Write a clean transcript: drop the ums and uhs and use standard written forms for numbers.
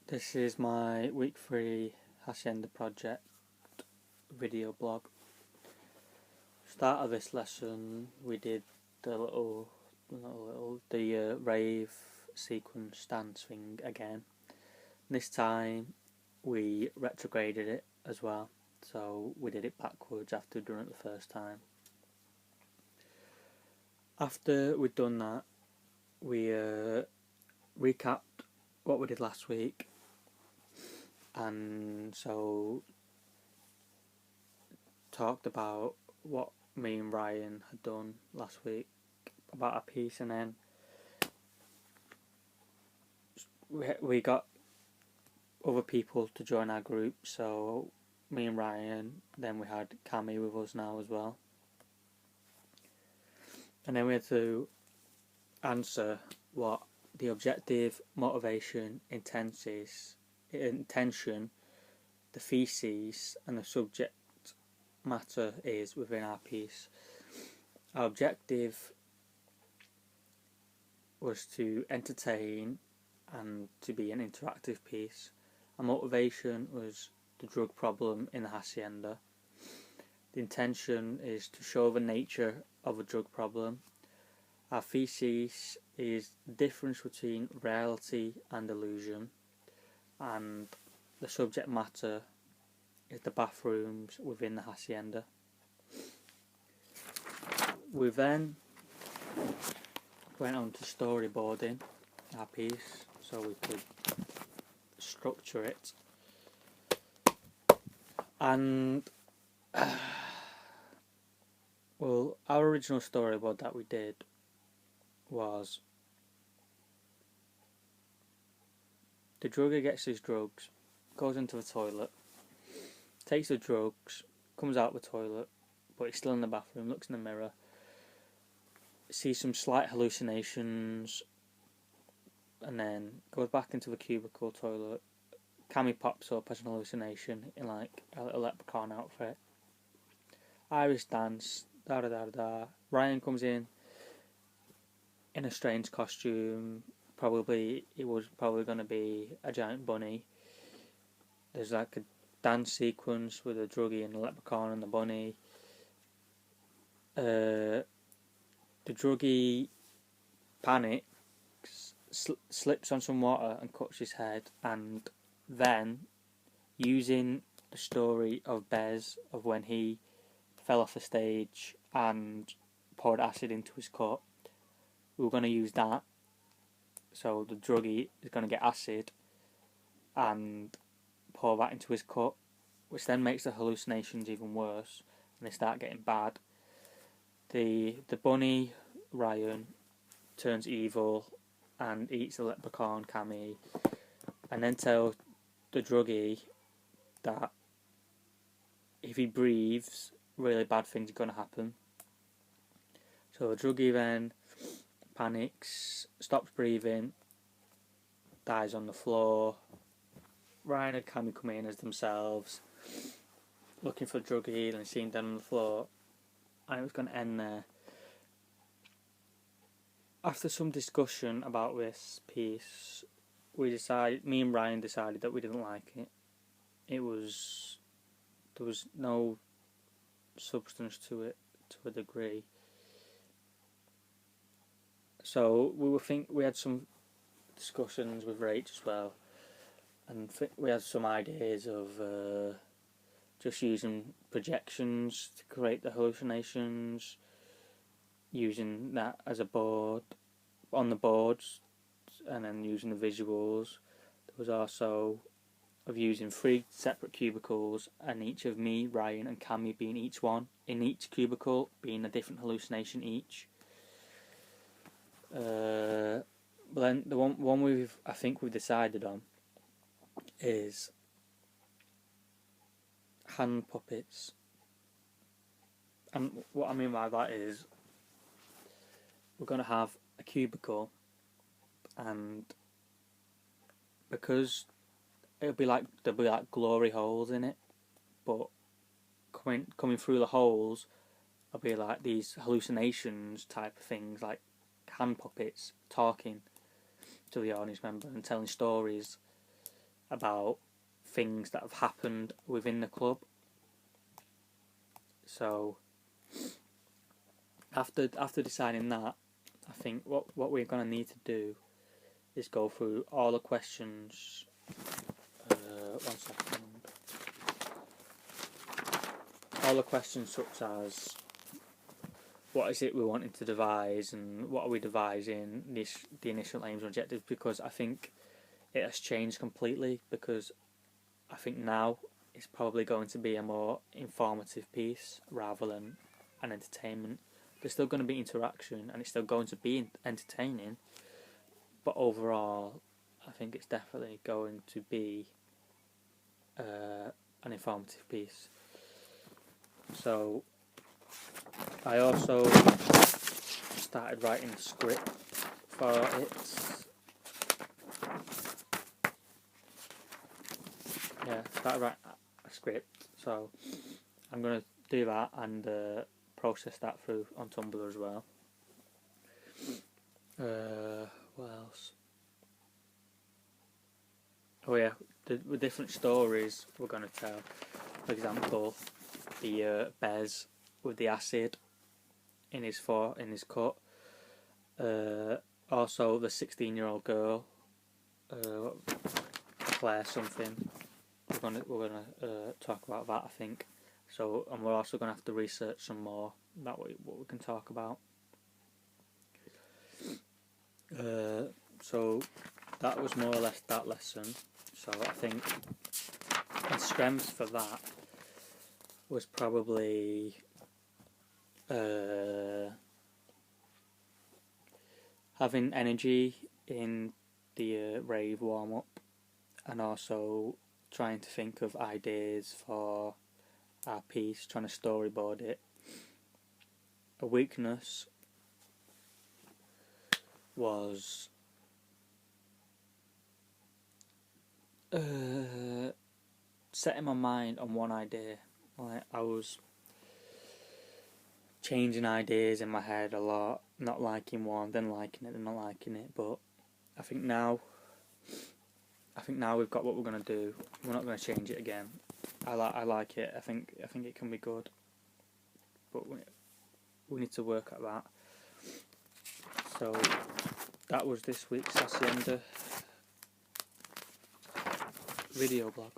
This is my week 3 Haçienda project video blog. Start of this lesson we did the rave sequence dance thing again. This time we retrograded it as well, so we did it backwards after doing it the first time. After we'd done that, we recapped what we did last week, and so talked about what me and Ryan had done last week about our piece, and then we got other people to join our group, so me and Ryan, then we had Cammy with us now as well, and then we had to answer what the objective, motivation, intention, the theses and the subject matter is within our piece. Our objective was to entertain and to be an interactive piece. Our motivation was the drug problem in the Haçienda. The intention is to show the nature of a drug problem. Our thesis is the difference between reality and illusion, and the subject matter is the bathrooms within the Haçienda. We then went on to storyboarding our piece so we could structure it, and well, our original storyboard that we did was the druggie gets his drugs, goes into the toilet, takes the drugs, comes out the toilet, but he's still in the bathroom, looks in the mirror, sees some slight hallucinations, and then goes back into the cubicle toilet. Cammy pops up as an hallucination in like a leprechaun outfit. Iris dance, da da da da. Ryan comes in a strange costume. It was probably going to be a giant bunny. There's like a dance sequence with a druggie and a leprechaun and the bunny. The druggie panics, slips on some water and cuts his head, and then, using the story of Bez, of when he fell off the stage and poured acid into his cut, we were going to use that. So the druggie is going to get acid and pour that into his cut, which then makes the hallucinations even worse, and they start getting bad. The bunny, Ryan, turns evil and eats the leprechaun, Cammy, and then tells the druggie that if he breathes, really bad things are going to happen. So the druggie then panics, stops breathing, dies on the floor. Ryan and Cammy come in as themselves, looking for the druggie, and seeing dead on the floor, and it was going to end there. After some discussion about this piece, me and Ryan decided that we didn't like it. There was no substance to it to a degree. So we had some discussions with Rach as well, and we had some ideas of just using projections to create the hallucinations, using that as a board on the boards, and then using the visuals. There was also of using 3 separate cubicles, and each of me, Ryan and Cammy being each one in each cubicle, being a different hallucination each. But then the one we've decided on is hand puppets, and what I mean by that is we're going to have a cubicle, and because there'll be like glory holes in it, but coming through the holes will be like these hallucinations type of things, like hand puppets talking to the audience member and telling stories about things that have happened within the club. So after deciding that, I think what we're going to need to do is go through all the questions. 1 second. All the questions such as what is it we're wanting to devise and what are we devising, the initial aims and objectives, because I think it has changed completely, because I think now it's probably going to be a more informative piece rather than an entertainment. There's still going to be interaction and it's still going to be entertaining, but overall I think it's definitely going to be an informative piece. So I also started writing a script for it. Started writing a script, so I'm going to do that and process that through on Tumblr as well. What else? Oh yeah, the different stories we're going to tell. For example, the Bez with the acid in his cut. Also the 16-year-old girl, Claire something. We're gonna talk about that, I think. So, and we're also gonna have to research some more what we can talk about. So that was more or less that lesson. So I think the strength for that was probably having energy in the rave warm up, and also trying to think of ideas for our piece, trying to storyboard it. A weakness was setting my mind on one idea. Like, I was changing ideas in my head a lot, not liking one, then liking it, then not liking it. But I think now we've got what we're gonna do. We're not gonna change it again. I like it. I think it can be good, but we need to work at that. So that was this week's Haçienda video blog.